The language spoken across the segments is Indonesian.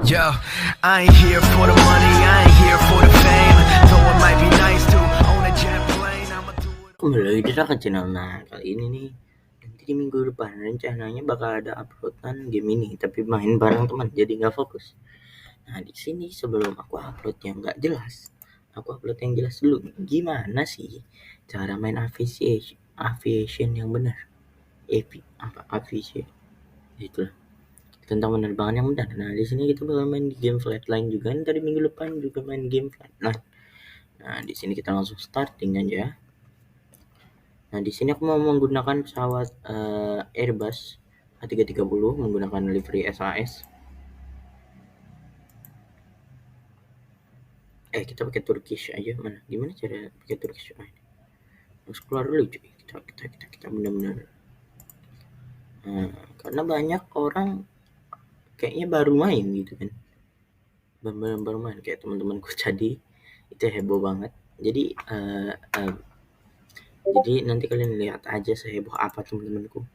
Yo, I ain't here for the money, I ain't here for the fame. Though it might be nice to own a jet plane, I'ma do it. Kembali lagi di Raka Channel. Nah, kali ini nih, nanti di minggu depan rencananya bakal ada uploadan game ini, tapi main bareng teman, jadi nggak fokus. Nah, di sini sebelum aku upload yang nggak jelas, aku upload yang jelas dulu. Gimana sih cara main aviation yang benar? Aviation, itulah tentang penerbangan yang benar. Nah, di sini kita bakal main di game Flatline juga. Tadi minggu depan juga main game Flatline. Nah, di sini kita langsung starting aja. Nah, di sini aku mau menggunakan pesawat Airbus A330 menggunakan livery SAS. Kita pakai Turkish aja. Mana? Gimana cara pakai Turkish? Harus keluar dulu cuy. Kita benar-benar. Karena banyak orang kayaknya baru main gitu kan. Baru main kayak teman-temanku tadi itu heboh banget. Jadi nanti kalian lihat aja seheboh apa teman-temanku.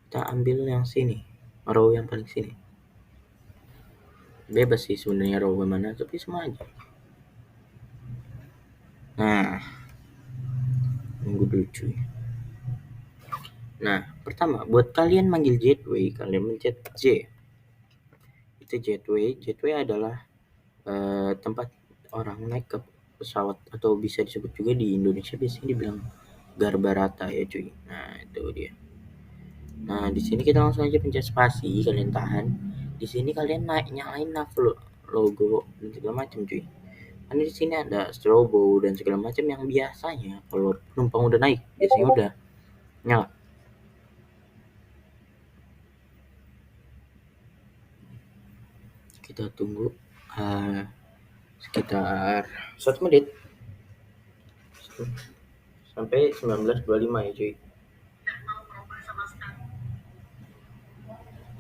Kita ambil yang sini, row yang paling sini. Bebas sih sebenarnya row mana, tapi semua aja. Nah, nunggu dulu cuy. Nah, pertama buat kalian manggil jetway, kalian mencet J. Itu jetway. Jetway adalah tempat orang naik ke pesawat, atau bisa disebut juga di Indonesia biasanya dibilang garbarata ya cuy. Nah, itu dia. Nah, di sini kita langsung aja pencet spasi, kalian tahan. Di sini kalian nyalain nav logo dan segala macam cuy. Karena di sini ada strobo dan segala macam yang biasanya kalau penumpang udah naik biasanya udah nyala. Kita tunggu sekitar 1 menit sampai 19.25 ya cuy.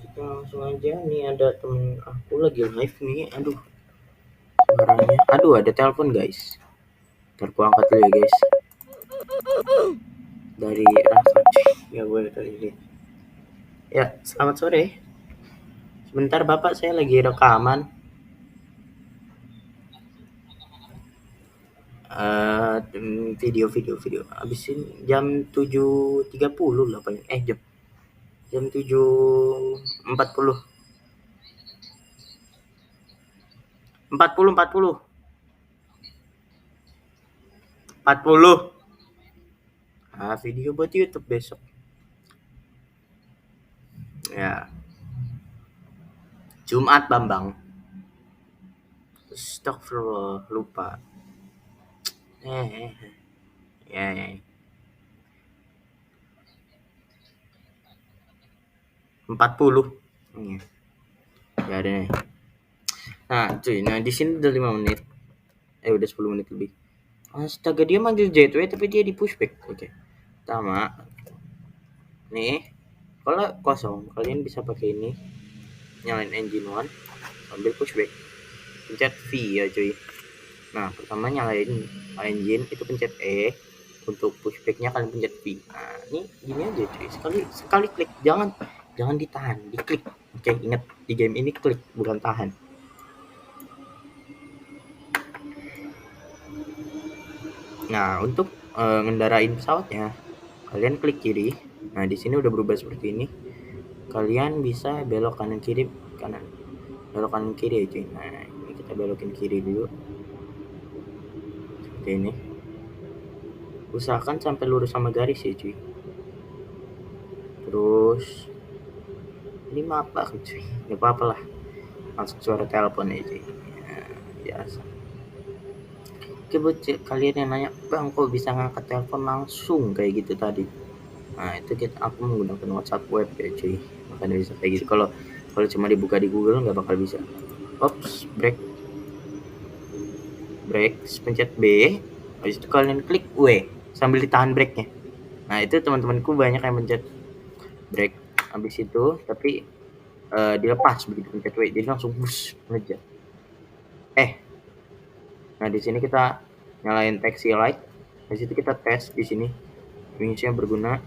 Kita langsung aja, nih ada temen aku lagi live nih. Aduh, suaranya, aduh ada telepon guys. Ntar aku angkat dulu ya guys. Dari Rasa, ya boleh kali ini. Ya, selamat sore. Sebentar bapak, saya lagi rekaman. Video. Habisin jam 7.30 lah paling. Jam 7.40. 40. Video buat YouTube besok. Ya. Jumat Bambang. Astagfirullah, lupa. Ya. 40. Ya ada nih. Nah, cuy, di sini udah 5 menit. Udah 10 menit lebih. Astaga, dia manggil jetway tapi dia di pushback. Oke. Pertama, nih, kalau kosong kalian bisa pakai ini, nyalain engine 1 sambil pushback, pencet V ya cuy. Nah, pertama nyalain engine itu pencet E, untuk pushbacknya kalian pencet V. Nah, ini gini aja cuy, sekali klik, jangan ditahan, diklik. Oke, ingat di game ini klik bukan tahan. Nah, untuk ngendarain pesawatnya, kalian klik kiri. Nah, di sini udah berubah seperti ini. Kalian bisa belok kanan kiri belok kanan kiri ya cuy. Nah, ini kita belokin kiri dulu seperti ini. Usahakan sampai lurus sama garis ya cuy. Terus ini apa cuy, nggak apa-apa lah, masuk suara telepon ya cuy. Biasa. Oke, buat kalian yang nanya, bang kok bisa ngangkat telepon langsung kayak gitu tadi. Nah, itu aku menggunakan WhatsApp web ya cuy, makanya bisa kayak gitu. Kalau cuma dibuka di Google nggak bakal bisa. Ops, break, pencet B, habis itu kalian klik W sambil ditahan breaknya. Nah, itu teman-temanku banyak yang pencet break habis itu, tapi dilepas begitu pencet W, jadi langsung bus ngejar. Nah, di sini kita nyalain taxi light. Di situ kita tes di sini. Wingsnya berguna.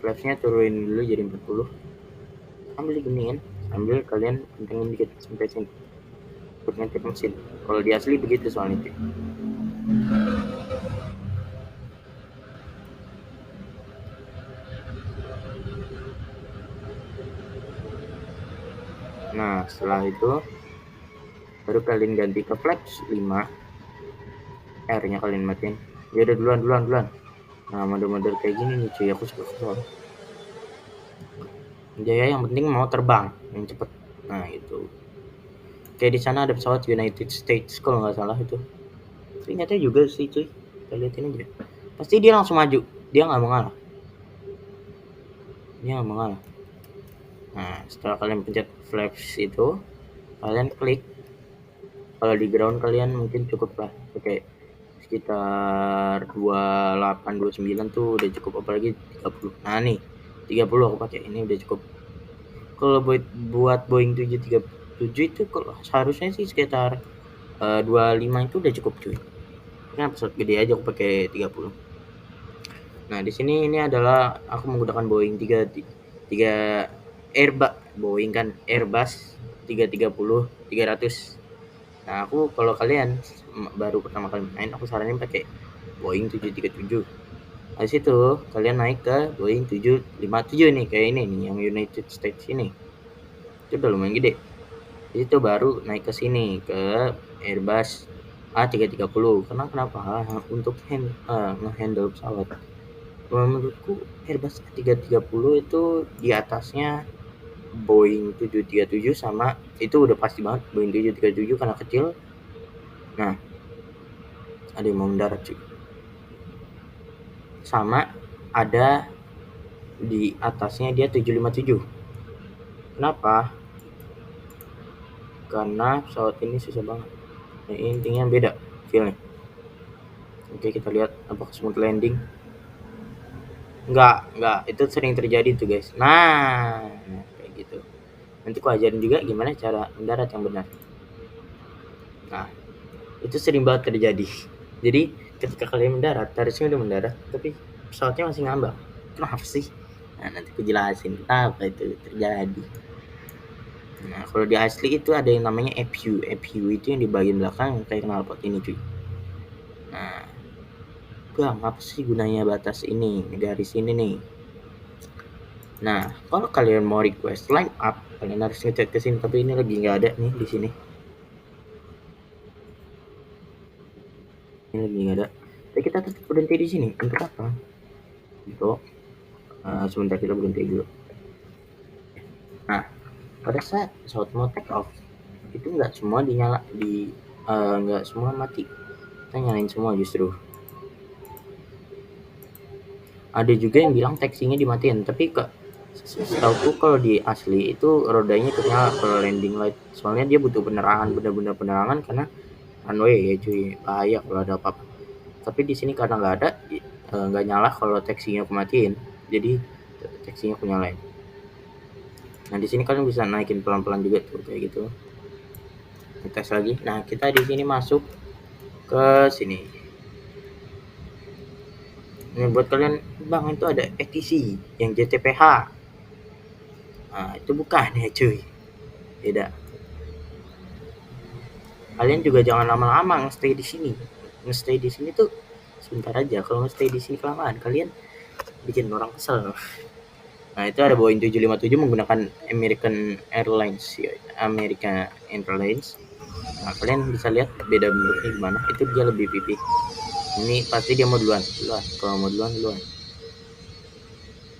Flapsnya turunin dulu jadi 40. Sambil diginiin ambil kalian kencengin dikit sampai sini untuk ngetik mesin. Kalau di asli begitu soalnya cuy. Nah setelah itu baru kalian ganti ke flaps 5, R nya kalian matiin. Ya udah duluan. Nah mode-mode kayak gini nih cuy, aku suka kesel. Jaya yang penting mau terbang yang cepet. Nah itu kayak di sana ada pesawat United States kalau nggak salah itu. Ternyata juga sih cuy, kita liatin aja. Pasti dia langsung maju, dia nggak mengalah. Nah setelah kalian pencet flaps itu, kalian klik. Kalau di ground kalian mungkin cukup lah pakai sekitar 28-29 tuh udah cukup, apalagi 30. Nah nih 30 aku pakai, ini udah cukup. Kalau buat Boeing 737 itu kalau seharusnya sih sekitar 25 itu udah cukup cuy. Ini pesawat gede aja aku pakai 30. Nah di sini ini adalah aku menggunakan Boeing 3 Airbus, Boeing kan Airbus 330-300. Nah aku kalau kalian baru pertama kali main, aku saranin pakai Boeing 737. Habis itu kalian naik ke Boeing 757 nih, kayak ini nih yang United States ini. Itu udah lumayan gede. Itu baru naik ke sini ke Airbus A330. Karena kenapa? Untuk ngehandle pesawat. Menurutku Airbus A330 itu di atasnya Boeing 737 sama itu udah pasti banget Boeing 737 karena kecil. Nah, ada yang mau mendarat cuy. Sama ada di atasnya dia 757. Kenapa? Karena pesawat ini susah banget. Nah, intinya beda feelnya. Oke, kita lihat apakah smooth landing. Enggak, itu sering terjadi tuh guys. Nah, kayak gitu. Nanti aku ajarin juga gimana cara mendarat yang benar. Nah, itu sering banget terjadi. Jadi ketika kalian mendarat, harusnya udah mendarat, tapi pesawatnya masih ngambang. Kenapa sih? Nah, nanti aku jelasin kenapa itu terjadi. Nah, kalau di asli itu ada yang namanya EPU. EPU itu yang di bagian belakang kayak knalpot ini cuy. Nah, Bang, apa sih gunanya batas ini, garis ini nih? Nah, kalau kalian mau request line up, kalian harus ngecek ke sini, tapi ini lagi nggak ada nih di sini. Ini lagi nggak ada. Tapi kita tetap berhenti di sini. Untuk apa? Untuk sebentar kita berhenti dulu. Nah, pada saat pesawat mau take off, itu nggak semua nggak semua mati. Kita nyalain semua justru. Ada juga yang bilang taxinya dimatiin, tapi setahu kalau di asli itu rodanya ikut nyala kalau landing light. Soalnya dia butuh penerangan, benar-benar penerangan karena runway ya cuy, bahaya kalau ada apa-apa. Tapi di sini karena nggak ada, nggak nyala kalau taxinya aku matiin, jadi taxinya aku nyalain. Nah di sini kalian bisa naikin pelan-pelan juga tuh kayak gitu. Tes lagi. Nah kita di sini masuk ke sini. Ini buat kalian, bang itu ada ETC yang JTPH. Nah itu bukan ya cuy, beda. Kalian juga jangan lama-lama nge-stay di sini. Nge-stay di sini tuh sebentar aja. Kalau nge-stay di sini kelamaan, kalian bikin orang kesel. Nah itu ada Boeing 757 menggunakan American Airlines. Nah kalian bisa lihat beda bentuknya gimana. Itu dia lebih pipih. Ini pasti dia mau duluan. Kalau mau duluan.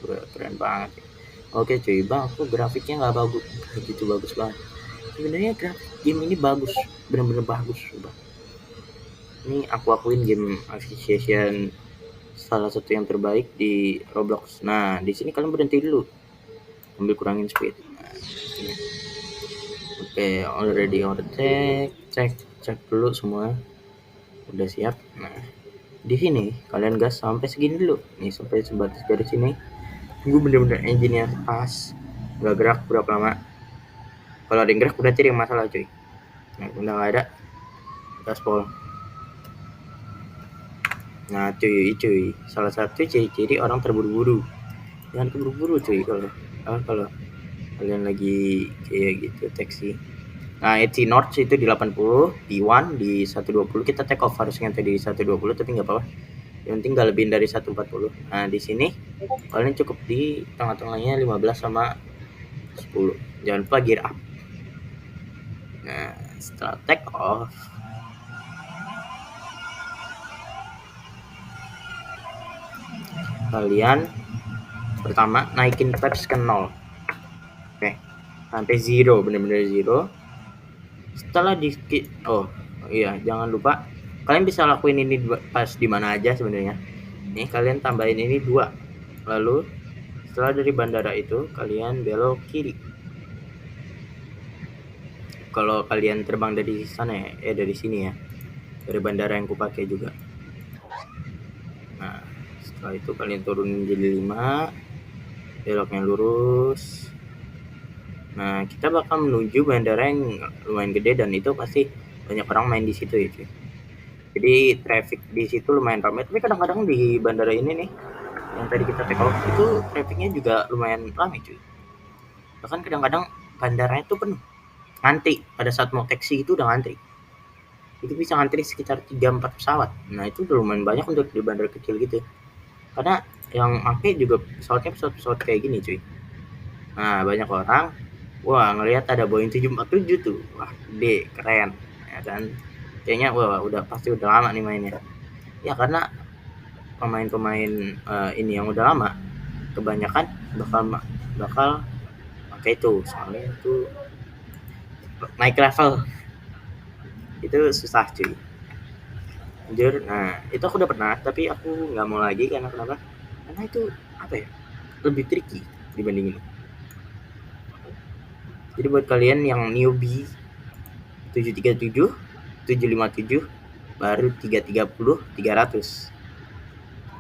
Keren banget. Oke cuy, bang, aku grafiknya nggak bagus, gitu bagus banget. Sebenarnya grafik game ini bagus, bener-bener bagus, bang. Ini aku akuin game Aviation salah satu yang terbaik di Roblox. Nah, di sini kalian berhenti dulu, ambil kurangin speed. Nah, oke, already overtake, cek dulu semua, udah siap. Nah, di sini kalian gas sampai segini dulu, nih sampai sebatas garis sini. Tunggu bener-bener engine-nya pas, nggak gerak berapa lama. Kalau ada yang gerak udah cari masalah cuy. Nah, udah nggak ada, gaspol. Nah cuy, salah satu ciri-ciri orang terburu-buru. Jangan terburu-buru cuy kalau kalian lagi kayak gitu taxi. Nah, AC North itu di 80, P1 di 120. Kita take off harusnya tadi di 120 tapi nggak apa-apa. Yang penting nggak lebih dari 140. Nah, di sini kalian cukup di tengah-tengahnya 15 sama 10. Jangan lupa gear up. Nah, setelah take off, kalian pertama naikin flaps ke 0. Oke. Sampai 0, bener-bener 0. Setelah di iya, jangan lupa kalian bisa lakuin ini pas di mana aja sebenarnya. Nih, kalian tambahin ini 2. Lalu setelah dari bandara itu kalian belok kiri. Kalau kalian terbang dari sana ya, dari sini ya. Dari bandara yang kupakai juga. Nah, setelah itu kalian turunin jadi 5. Beloknya lurus. Nah, kita bakal menuju bandara yang lumayan gede dan itu pasti banyak orang main di situ ya, cuy. Jadi traffic di situ lumayan ramai. Tapi kadang-kadang di bandara ini nih, yang tadi kita take off itu trafficnya juga lumayan ramai, cuy. Bahkan kadang-kadang bandaranya tuh penuh. Ngantri pada saat mau taxi itu udah ngantri. Itu bisa ngantri sekitar 3-4 pesawat. Nah, itu udah lumayan banyak untuk di bandara kecil gitu. Karena yang pakai juga pesawatnya pesawat kayak gini, cuy. Nah, banyak orang wah ngelihat ada Boeing 747 tuh, wah gede keren ya kan, kayaknya wah pasti udah lama nih mainnya ya, karena pemain-pemain ini yang udah lama kebanyakan bakal pakai itu, soalnya itu naik level itu susah cuy, jujur. Nah, itu aku udah pernah tapi aku nggak mau lagi karena kenapa, karena itu apa ya, lebih tricky dibanding ini. Jadi buat kalian yang newbie 737, 757, baru 330, 300.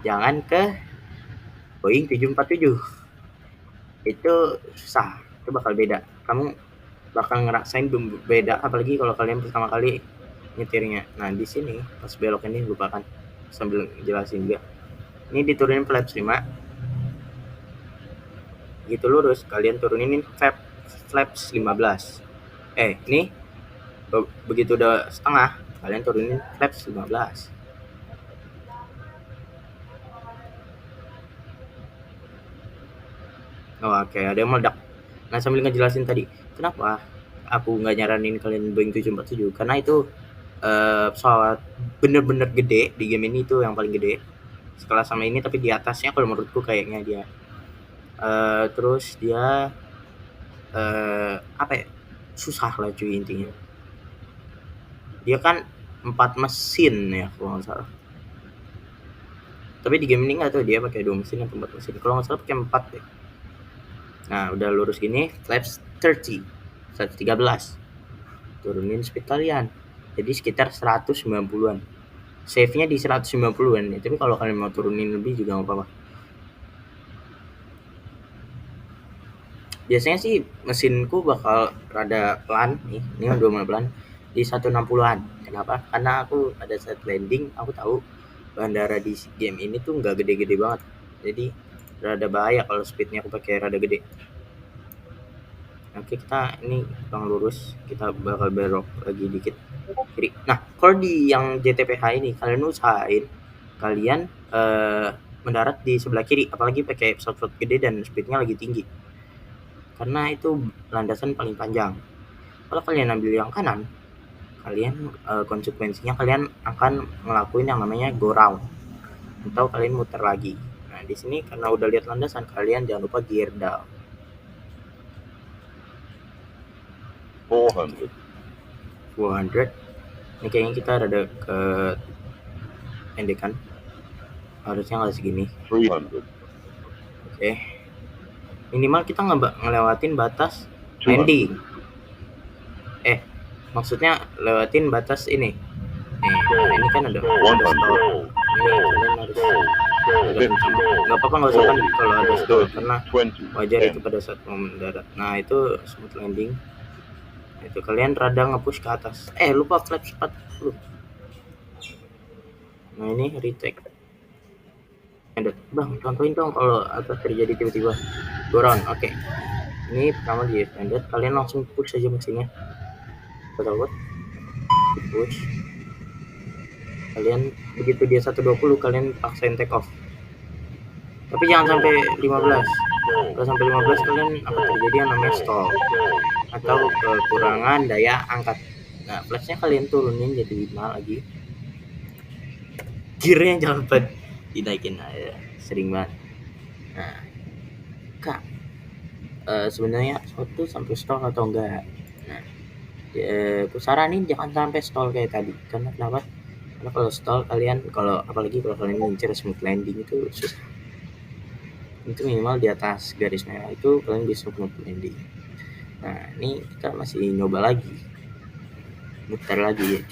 Jangan ke Boeing 747. Itu susah, itu bakal beda. Kamu bakal ngerasain beda, apalagi kalau kalian pertama kali nyetirnya. Nah, di sini pas belok ini lupakan sambil jelasin juga. Ini diturunin flaps 5. Gitu lurus, kalian turunin flaps 15. Ini begitu udah setengah, kalian turunin flaps 15. Oke, ada yang meledak. Nah, sambil ngejelasin tadi, kenapa aku nggak nyaranin kalian Boeing 747, karena itu pesawat bener-bener gede di game ini, itu yang paling gede sekelas sama ini, tapi di atasnya kalau menurutku kayaknya dia terus dia apa ya, susah lah cuy intinya. Dia kan 4 mesin ya kalau nggak salah, tapi di game ini nggak tahu dia pakai 2 mesin atau 4 mesin, kalau nggak salah pakai 4 deh. Nah, udah lurus gini, flaps 30, 113. Turunin speed kalian. Jadi sekitar 190-an. Save-nya di 190-an ya. Tapi kalau kalian mau turunin lebih juga nggak apa-apa. Biasanya sih mesinku bakal rada pelan nih. Ini udah mulai pelan di 160-an. Kenapa? Karena aku pada saat landing aku tahu bandara di game ini tuh nggak gede-gede banget. Jadi rada bahaya kalau speednya aku pakai rada gede. Oke, kita ini bang lurus, kita bakal belok lagi dikit kiri. Nah, kalau di yang JTPH ini kalian usahain kalian mendarat di sebelah kiri, apalagi pakai pesawat gede dan speednya lagi tinggi, karena itu landasan paling panjang. Kalau kalian ambil yang kanan, kalian konsekuensinya kalian akan ngelakuin yang namanya go round atau kalian muter lagi. Nah, di sini karena udah lihat landasan, kalian jangan lupa gear down. 400. Ini kayaknya kita rada ke pendekan, harusnya nggak segini. 300. Oke, minimal kita ngelewatin batas landing. Maksudnya lewatin batas ini. Ini kan ada stop. Ini kalian harus nggak apa-apa, nggak usah panik kalau ada stop, karena wajar itu pada saat mau mendarat. Nah, itu smooth landing. Itu kalian rada nge-push ke atas. Lupa flaps 40. Nah, ini retake. Bang, contohin dong kalau atas terjadi tiba-tiba go round. Oke. Ini pertama di standard, kalian langsung push aja mesinnya. Betul, push. Kalian begitu dia 120 kalian paksain take off. Tapi jangan sampai 15. Kalau sampai 15 kalian akan terjadi yang namanya stall atau kekurangan daya angkat. Nah, flashnya kalian turunin jadi 5 lagi. Gearnya jangan lupa dinaikin aja, sering banget. Nah, kak, sebenarnya suatu sampai stall atau enggak? Nah, aku saranin jangan sampai stall kayak tadi. Karena kenapa? Karena kalau stall kalian, apalagi kalau kalian ngincer smooth landing itu susah. Itu minimal di atas garis merah itu kalian bisa smooth landing. Nah, ini kita masih nyoba lagi, muter lagi ya.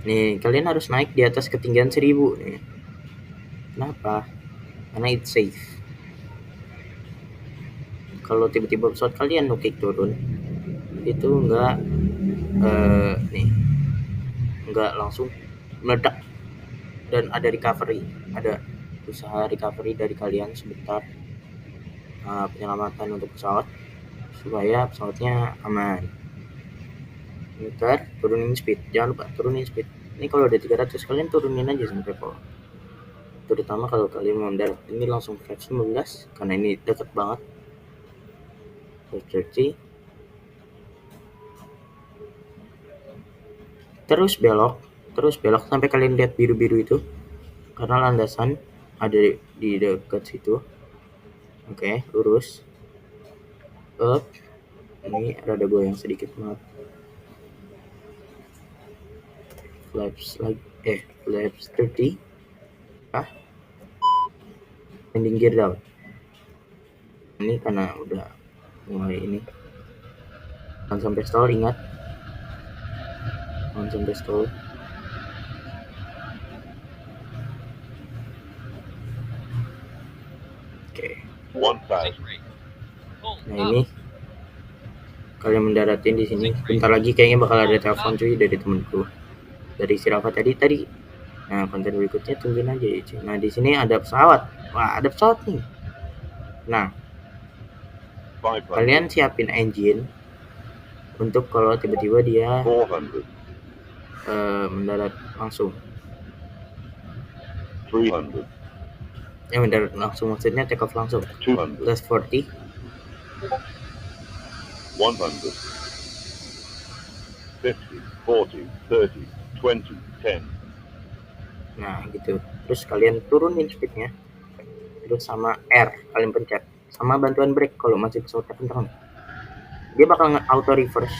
Nih, kalian harus naik di atas ketinggian 1000 nih. Kenapa? Karena it's safe. Kalau tiba-tiba pesawat kalian nukik turun, itu enggak langsung meledak dan ada recovery, ada usaha recovery dari kalian sebentar, penyelamatan untuk pesawat supaya pesawatnya aman. Muter, turunin speed, jangan lupa turunin speed. Ini kalau udah 300 kalian turunin aja sampai power. Terutama kalau kalian mau mendarat, ini langsung flight 19 karena ini deket banget. Flight 30. Terus belok sampai kalian lihat biru-biru itu, karena landasan ada di dekat situ. Oke, lurus up. Ini rada goyang sedikit, maaf. Flaps 30. Landing gear down. Ini karena udah mulai ini, jangan sampai stall, ingat, jangan sampai stall. Oke. Nah, ini kalian mendaratin di sini. Bentar lagi kayaknya bakal ada telepon cuy dari temenku, dari si Rafa tadi. Nah, konten berikutnya tungguin aja ya cuy. Nah, di sini ada pesawat. Wah, ada pesawat nih. Nah, kalian siapin engine untuk kalau tiba-tiba dia mendarat langsung. 300. Mendarat langsung maksudnya take off langsung. 200. Plus 40. 100. 50, 40, 30, 20, 10. Nah, gitu. Terus kalian turunin speednya. Terus sama R kalian pencet. Sama bantuan brake kalau masih pesawatnya kencang. Dia bakal auto reverse.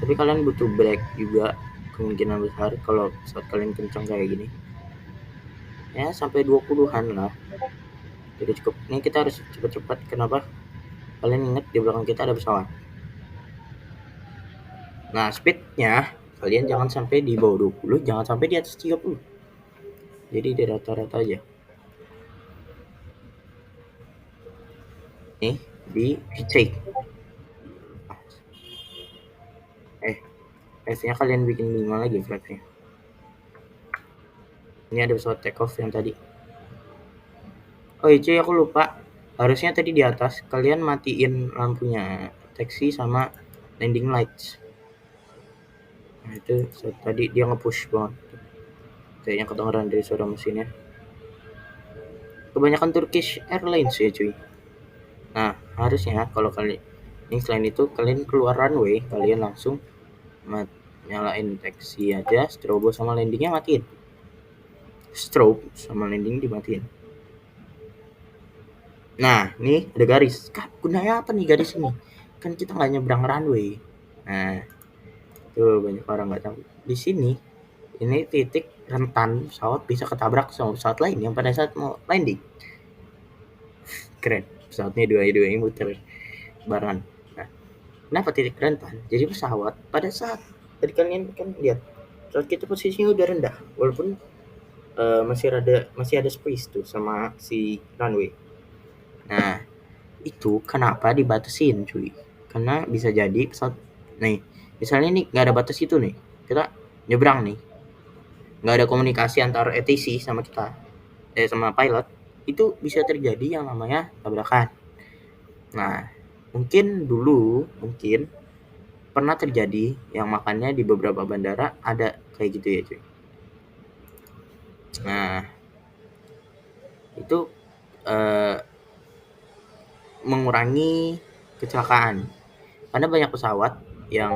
Tapi kalian butuh brake juga kemungkinan besar kalau pesawat kalian kencang kayak gini. Ya, sampai 20-an lah. Jadi cukup. Ini kita harus cepat-cepat. Kenapa? Kalian ingat di belakang kita ada pesawat. Nah, speednya kalian jangan sampai di bawah 20, jangan sampai di atas 30. Jadi di rata-rata aja. Nih, di retake. F-nya kalian bikin 5 lagi flapnya. Ini ada pesawat take off yang tadi. Oh iya, aku lupa. Harusnya tadi di atas kalian matiin lampunya taxi sama landing lights. Nah, itu tadi dia nge-push banget. Kayaknya kedengeran dari suara mesinnya. Kebanyakan Turkish Airlines ya cuy. Nah, harusnya kalau kalian ini selain itu kalian keluar runway, kalian langsung nyalain taxi aja, strobo sama landingnya matiin. Strobe sama landing dimatiin. Nah, nih ada garis. Gunanya apa nih garis ini? Kan kita nggak nyebrang runway. Nah, tuh banyak orang nggak tahu. Di sini, ini titik rentan pesawat bisa ketabrak sama pesawat lain yang pada saat mau landing. Keren. Pesawatnya dua-duanya muter barengan. Nah, kenapa titik rentan? Jadi pesawat pada saat tadi kalian kan lihat pesawat kita posisinya udah rendah, walaupun masih ada space tuh sama si runway. Nah, itu kenapa dibatasin cuy? Karena bisa jadi pesawat nih, misalnya nih nggak ada batas itu nih, kita nyebrang nih, nggak ada komunikasi antara ATC sama kita, sama pilot, itu bisa terjadi yang namanya tabrakan. Nah, mungkin pernah terjadi yang makannya di beberapa bandara ada kayak gitu ya cuy. Nah, itu eh, mengurangi kecelakaan karena banyak pesawat yang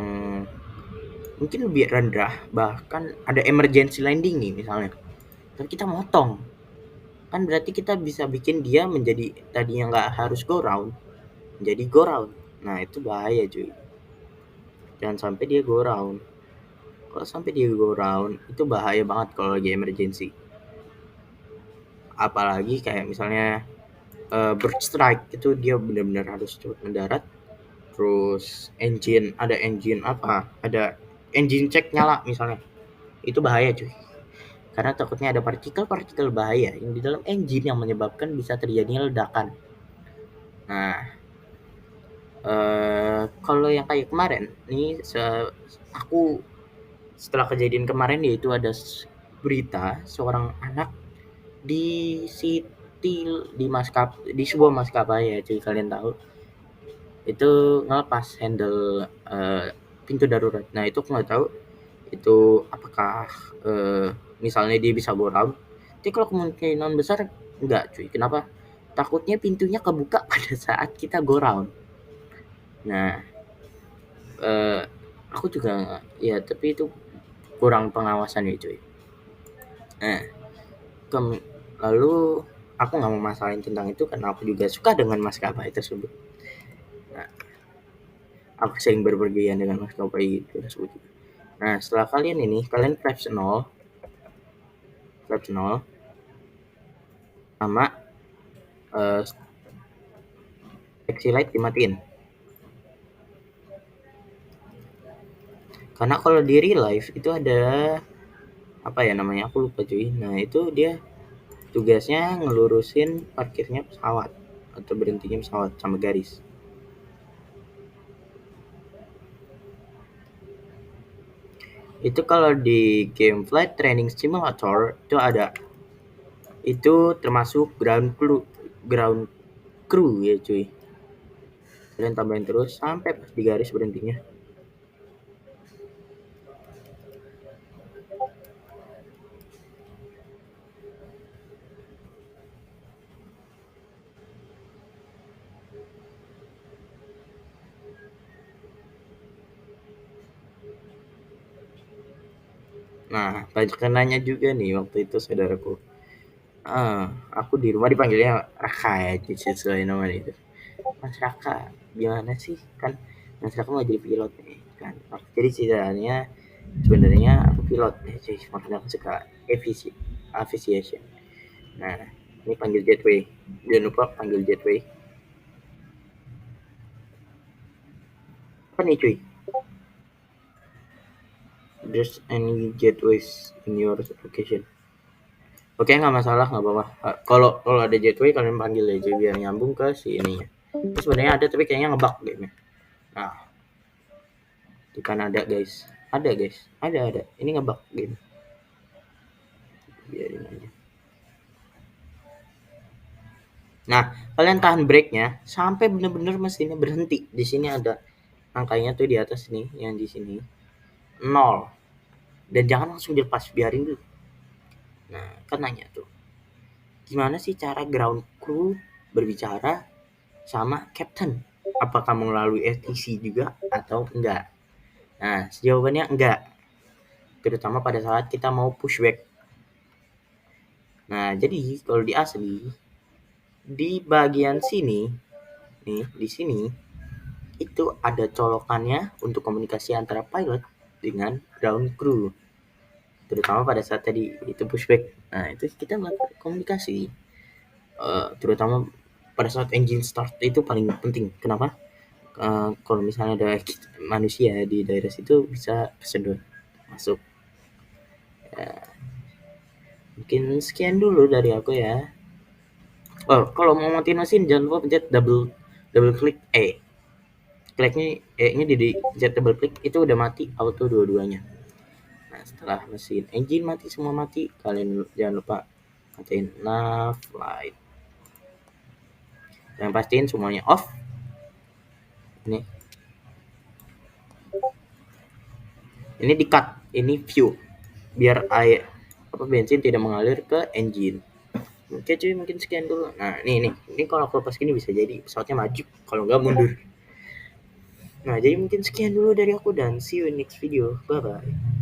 mungkin lebih rendah, bahkan ada emergency landing nih misalnya, dan kita motong, kan berarti kita bisa bikin dia menjadi tadinya nggak harus go round menjadi go round. Nah itu bahaya cuy, jangan sampai dia go round. Kalau sampai dia go round itu bahaya banget kalau lagi emergency, apalagi kayak misalnya bird strike, itu dia benar-benar harus cepat mendarat. Terus ada engine check nyala misalnya, itu bahaya cuy, karena takutnya ada partikel-partikel bahaya yang di dalam engine yang menyebabkan bisa terjadinya ledakan. Nah, kalau yang kayak kemarin nih, aku setelah kejadian kemarin yaitu ada berita seorang anak di di sebuah maskapai ya cuy, kalian tahu itu ngelepas handle pintu darurat. Nah itu aku nggak tahu itu apakah misalnya dia bisa go round. Tapi kalau kemungkinan besar enggak cuy. Kenapa? Takutnya pintunya kebuka pada saat kita go round. Nah, eh, aku juga ya, tapi itu kurang pengawasan ya cuy. Nah, lalu aku nggak mau masalahin tentang itu karena aku juga suka dengan maskapai tersebut. Nah, aku sering berpergian dengan maskapai tersebut. Nah, setelah kalian flaps 0 sama taxi light dimatiin. Karena kalau di real life itu ada apa ya namanya, aku lupa cuy. Nah itu dia tugasnya ngelurusin parkirnya pesawat atau berhentinya pesawat sama garis. Itu kalau di game Flight Training Simulator itu ada, itu termasuk ground crew ya cuy. Kalian tambahin terus sampai pas di garis berhentinya. Nah, banyak nanya juga nih waktu itu saudaraku. Aku di rumah dipanggilnya Raka ya, sesuai nama itu. Mas Raka, gimana sih? Kan Mas Raka mau jadi pilot nih kan. Jadi ceritanya sebenarnya aku pilot nih, cuy. Makanya aku suka aviation. Nah, ini panggil Jetway. Jangan lupa panggil Jetway. Apa nih cuy? There's any jetways in your location? Oke, nggak masalah, nggak apa-apa. Kalau ada jetway kalian panggil aja biar nyambung ke si ininya. Ini sebenarnya ada tapi kayaknya ngebug game-nya. Nah, itu kan ada guys. Ada. Ini ngebug game. Biarin aja. Nah, kalian tahan breaknya sampai bener-bener mesinnya berhenti. Di sini ada angkanya tuh di atas nih, yang di sini 0. Dan jangan langsung dilepas, biarin dulu. Nah, kan nanya tuh, gimana sih cara ground crew berbicara sama captain? Apakah melalui STC juga atau enggak? Nah, jawabannya enggak. Terutama pada saat kita mau pushback. Nah, jadi kalau di asli, di bagian sini, nih, di sini, itu ada colokannya untuk komunikasi antara pilot dengan ground crew. Terutama pada saat tadi itu pushback. Nah, itu kita melakukan komunikasi. Terutama pada saat engine start itu paling penting. Kenapa? Kalau misalnya ada manusia di daerah situ bisa kesedot masuk. Ya, mungkin sekian dulu dari aku ya. Kalau mau matiin mesin jangan lupa pencet double klik E. Kliknya E-nya di pencet double klik, itu udah mati auto dua-duanya. Nah, setelah mesin engine mati, semua mati, kalian jangan lupa matiin nav light. Dan pastiin semuanya off Ini di cut, ini view biar air bensin tidak mengalir ke engine. Oke cuy, mungkin sekian dulu. Nah ini kalau aku lepas gini bisa jadi pesawatnya maju, kalau nggak mundur. Nah jadi mungkin sekian dulu dari aku dan see you in next video, bye bye.